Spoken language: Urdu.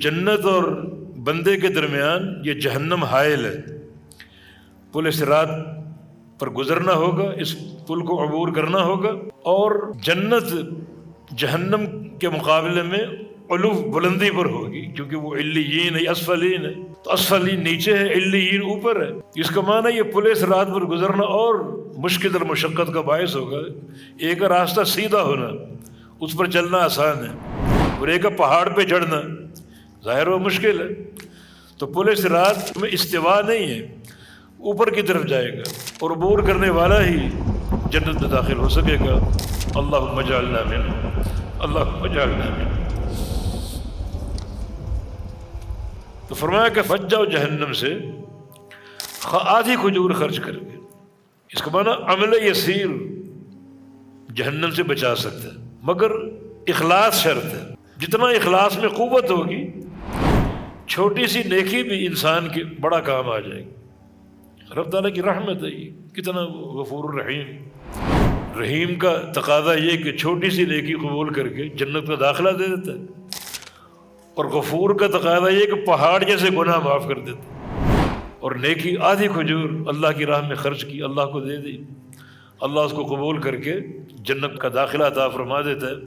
جنت اور بندے کے درمیان یہ جہنم حائل ہے، پل صراط پر گزرنا ہوگا، اس پل کو عبور کرنا ہوگا، اور جنت جہنم کے مقابلے میں علو بلندی پر ہوگی، کیونکہ وہ علیین ہے، اسفلین ہے، تو اسفلین نیچے ہے، علیین اوپر ہے۔ اس کا معنی یہ پل صراط پر گزرنا اور مشکل اور مشقت کا باعث ہوگا۔ ایک راستہ سیدھا ہونا، اس پر چلنا آسان ہے، اور ایک پہاڑ پہ چڑھنا ظاہر و مشکل ہے۔ تو پل صراط میں استوا نہیں ہے، اوپر کی طرف جائے گا، اور عبور کرنے والا ہی جنت میں داخل ہو سکے گا۔ اللہم اجعلنا منہم، اللہم اجعلنا منہم۔ تو فرمایا کہ بچ جاؤ جہنم سے، آدھی کھجور خرچ کر کے۔ اس کا معنی عمل یسیر جہنم سے بچا سکتا ہے، مگر اخلاص شرط ہے۔ جتنا اخلاص میں قوت ہوگی، چھوٹی سی نیکی بھی انسان کے بڑا کام آ جائے گی۔ رب تعالیٰ کی رحمت ہے، یہ کتنا غفور الرحیم، رحیم کا تقاضا یہ کہ چھوٹی سی نیکی قبول کر کے جنت کا داخلہ دے دیتا ہے، اور غفور کا تقاضا یہ کہ پہاڑ جیسے گناہ معاف کر دیتا ہے۔ اور نیکی آدھی کھجور اللہ کی راہ میں خرچ کی، اللہ کو دے دی، اللہ اس کو قبول کر کے جنت کا داخلہ عطا فرما دیتا ہے۔